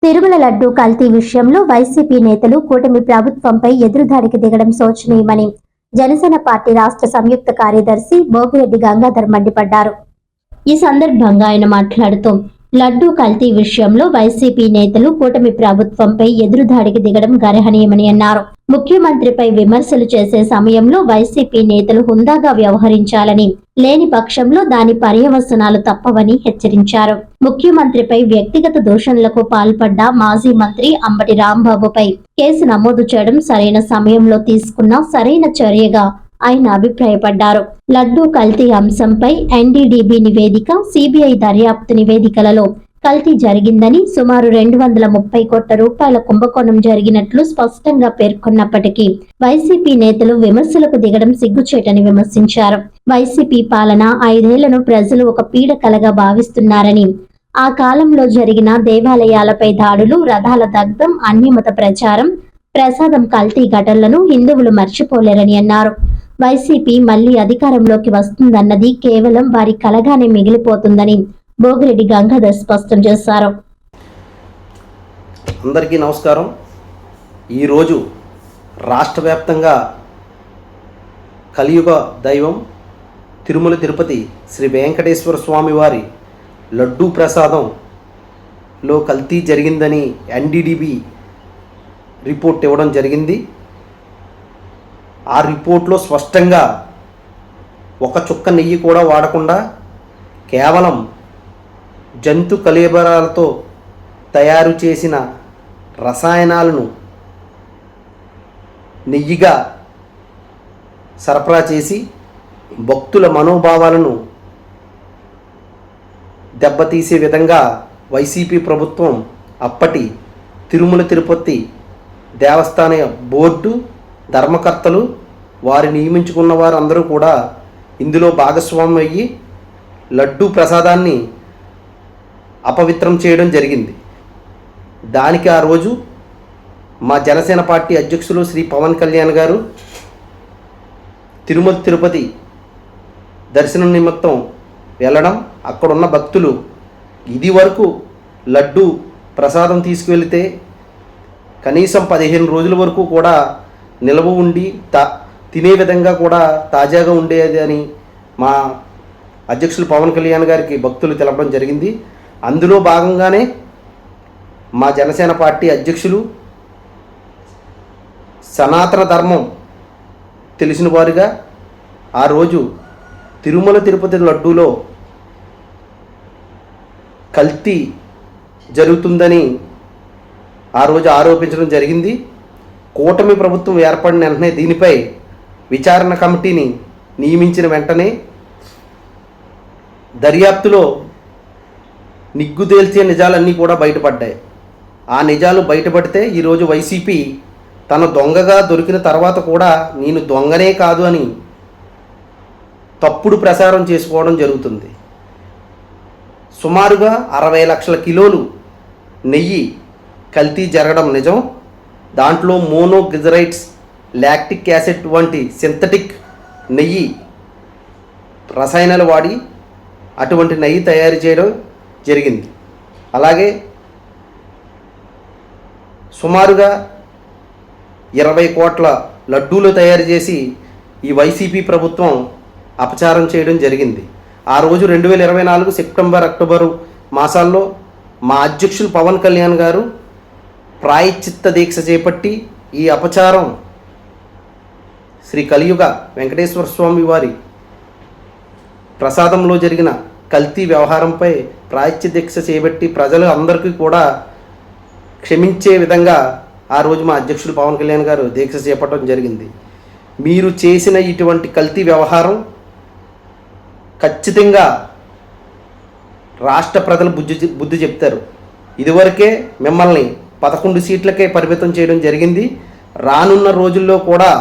తిరుమల లడ్డూ కల్తీ విషయంలో వైసీపీ నేతలు కూటమి ప్రభుత్వంపై ఎదురుదాడికి దిగడం శోచనీయమని జనసేన పార్టీ రాష్ట్ర సంయుక్త కార్యదర్శి భోగిరెడ్డి గంగాధర్ మండిపడ్డారు. ఈ సందర్భంగా ఆయన మాట్లాడుతూ లడ్డూ కల్తీ విషయంలో వైసీపీ నేతలు కూటమి ప్రభుత్వంపై ఎదురుదాడికి దిగడం గర్హనీయమని అన్నారు. ముఖ్యమంత్రిపై విమర్శలు చేసే సమయంలో వైసీపీ నేతలు హుందాగా వ్యవహరించాలని, లేని పక్షంలో దాని పర్యవసనాలు తప్పవని హెచ్చరించారు. ముఖ్యమంత్రిపై వ్యక్తిగత దూషణలకు పాల్పడ్డ మాజీ మంత్రి అంబటి రాంబాబుపై కేసు నమోదు చేయడం సరైన సమయంలో తీసుకున్న సరైన చర్యగా ఆయన అభిప్రాయపడ్డారు. లడ్డూ కల్తీ అంశంపై ఎన్డీడీబీ నివేదిక, సిబిఐ దర్యాప్తు నివేదికలలో కల్తీ జరిగిందని, సుమారు 230 కోట్ల రూపాయల కుంభకోణం జరిగినట్లు స్పష్టంగా పేర్కొన్నప్పటికీ వైసీపీ నేతలు విమర్శలకు దిగడం సిగ్గుచేటని విమర్శించారు. వైసీపీ పాలన 5 ఏళ్లను ప్రజలు ఒక పీడకలగా భావిస్తున్నారని, ఆ కాలంలో జరిగిన దేవాలయాలపై దాడులు, రథాల దగ్ధం, అన్యమత ప్రచారం, ప్రసాదం కల్తీ ఘటనలను హిందువులు మర్చిపోలేరని అన్నారు. వైసీపీ మళ్లీ అధికారంలోకి వస్తుందన్నది కేవలం వారి కలగానే మిగిలిపోతుందని భోగిరెడ్డి గంగాధర్ స్పష్టం చేశారు. అందరికీ నమస్కారం. ఈరోజు రాష్ట్ర వ్యాప్తంగా కలియుగ దైవం తిరుమల తిరుపతి శ్రీ వెంకటేశ్వర స్వామి వారి లడ్డూ ప్రసాదంలో కల్తీ జరిగిందని ఎన్డీడీబీ రిపోర్ట్ ఇవ్వడం జరిగింది. ఆ రిపోర్ట్లో స్పష్టంగా ఒక చుక్క నెయ్యి కూడా వాడకుండా కేవలం జంతు కళేబరాలతో తయారు చేసిన రసాయనాలను నెయ్యిగా సరఫరా చేసి భక్తుల మనోభావాలను దెబ్బతీసే విధంగా వైసీపీ ప్రభుత్వం అప్పటి తిరుమల తిరుపతి దేవస్థాన బోర్డు ధర్మకర్తలు, వారి నియమించుకున్న వారు అందరూ కూడా ఇందులో భాగస్వామ్యం అయ్యి లడ్డూ ప్రసాదాన్ని అపవిత్రం చేయడం జరిగింది. దానికి ఆ రోజు మా జనసేన పార్టీ అధ్యక్షులు శ్రీ పవన్ కళ్యాణ్ గారు తిరుమల తిరుపతి దర్శనం నిమిత్తం వెళ్ళడం, అక్కడున్న భక్తులు ఇది వరకు లడ్డూ ప్రసాదం తీసుకువెళితే కనీసం 15 రోజుల వరకు కూడా నిల్వ ఉండి తినే విధంగా కూడా తాజాగా ఉండేది అని మా అధ్యక్షులు పవన్ కళ్యాణ్ గారికి భక్తులు తెలపడం జరిగింది. అందులో భాగంగానే మా జనసేన పార్టీ అధ్యక్షులు సనాతన ధర్మం తెలిసిన వారుగా ఆ రోజు తిరుమల తిరుపతి లడ్డూలో కల్తీ జరుగుతుందని ఆ రోజు ఆరోపించడం జరిగింది. కూటమి ప్రభుత్వం ఏర్పడిన వెంటనే దీనిపై విచారణ కమిటీని నియమించిన వెంటనే దర్యాప్తులో నిగ్గుదేల్చే నిజాలన్నీ కూడా బయటపడ్డాయి. ఆ నిజాలు బయటపడితే ఈరోజు వైసీపీ తన దొంగగా దొరికిన తర్వాత కూడా నేను దొంగనే కాదు అని తప్పుడు ప్రచారం చేసుకోవడం జరుగుతుంది. సుమారుగా 60 లక్షల కిలోలు నెయ్యి కల్తీ జరగడం నిజం. దాంట్లో మోనోగ్లిజరైడ్స్, లాక్టిక్ యాసిడ్ వంటి సింథటిక్ నెయ్యి రసాయనాలు వాడి అటువంటి నెయ్యి తయారు చేయడం జరిగింది. అలాగే సుమారుగా 20 కోట్ల లడ్డూలు తయారు చేసి ఈ వైసీపీ ప్రభుత్వం అపచారం చేయడం జరిగింది. ఆ రోజు 2024 సెప్టెంబర్, అక్టోబరు మాసాల్లో మా అధ్యక్షులు పవన్ కళ్యాణ్ గారు ప్రాయశ్చిత్త దీక్ష చేపట్టి ఈ అపచారం శ్రీ కలియుగ వెంకటేశ్వర స్వామి వారి ప్రసాదంలో జరిగిన కల్తీ వ్యవహారంపై ప్రాయశ్చిత్త దీక్ష చేపట్టి ప్రజలు అందరికీ కూడా క్షమించే విధంగా ఆ రోజు మా అధ్యక్షుడు పవన్ కళ్యాణ్ గారు దీక్ష చేపట్టడం జరిగింది. మీరు చేసిన ఇటువంటి కల్తీ వ్యవహారం ఖచ్చితంగా రాష్ట్ర ప్రజలు బుద్ధి చెప్తారు. ఇదివరకే మిమ్మల్ని 11 సీట్లకే పరిమితం చేయడం జరిగింది. రానున్న రోజుల్లో కూడా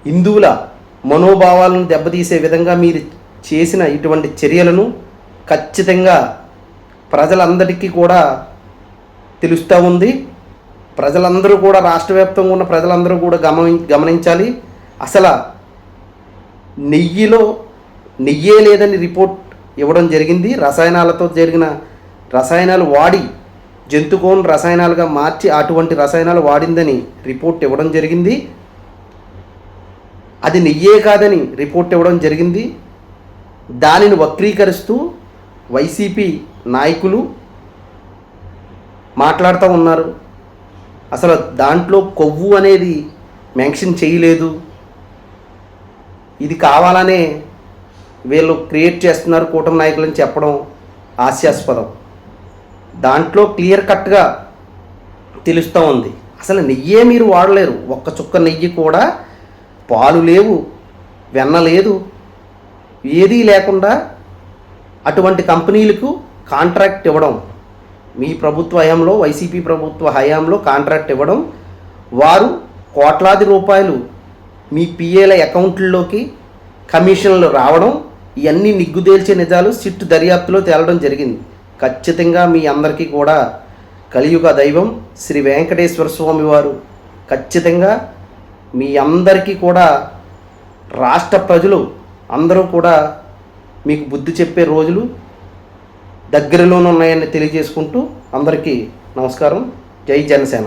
హిందువుల మనోభావాలను దెబ్బతీసే విధంగా మీరు చేసిన ఇటువంటి చర్యలను ఖచ్చితంగా ప్రజలందరికీ కూడా తెలుస్తూ ఉంది. ప్రజలందరూ కూడా, రాష్ట్ర వ్యాప్తంగా ఉన్న ప్రజలందరూ కూడా గమనించాలి. అసలు నెయ్యిలో నెయ్యే లేదని రిపోర్ట్ ఇవ్వడం జరిగింది. రసాయనాలతో జరిగిన రసాయనాలు వాడి జంతుకోన్ రసాయనాలుగా మార్చి అటువంటి రసాయనాలు వాడిందని రిపోర్ట్ ఇవ్వడం జరిగింది. అది నెయ్యే కాదని రిపోర్ట్ ఇవ్వడం జరిగింది. దానిని వక్రీకరిస్తూ వైసీపీ నాయకులు మాట్లాడుతూ ఉన్నారు. అసలు దాంట్లో కొవ్వు అనేది మెన్షన్ చేయలేదు, ఇది కావాలనే వీళ్ళు క్రియేట్ చేస్తున్నారు కూటమి నాయకులని చెప్పడం హాస్యాస్పదం. దాంట్లో క్లియర్ కట్గా తెలుస్తూ ఉంది. అసలు నెయ్యే మీరు వాడలేరు. ఒక్క చుక్క నెయ్యి కూడా, పాలు లేవు, వెన్న లేదు, ఏదీ లేకుండా అటువంటి కంపెనీలకు కాంట్రాక్ట్ ఇవ్వడం, మీ ప్రభుత్వ హయాంలో, వైసీపీ ప్రభుత్వ హయాంలో కాంట్రాక్ట్ ఇవ్వడం, వారు కోట్లాది రూపాయలు మీ పిఏల అకౌంట్లలోకి కమిషన్లు రావడం, ఇవన్నీ నిగ్గుదేల్చే నిజాలు సిట్ దర్యాప్తులో తేలడం జరిగింది. ఖచ్చితంగా మీ అందరికీ కూడా కలియుగ దైవం శ్రీ వెంకటేశ్వర స్వామి వారు ఖచ్చితంగా మీ అందరికీ కూడా, రాష్ట్ర ప్రజలు అందరూ కూడా మీకు బుద్ధి చెప్పే రోజులు దగ్గరలోనే ఉన్నాయని తెలియజేసుకుంటూ అందరికీ నమస్కారం. జై జనసేన.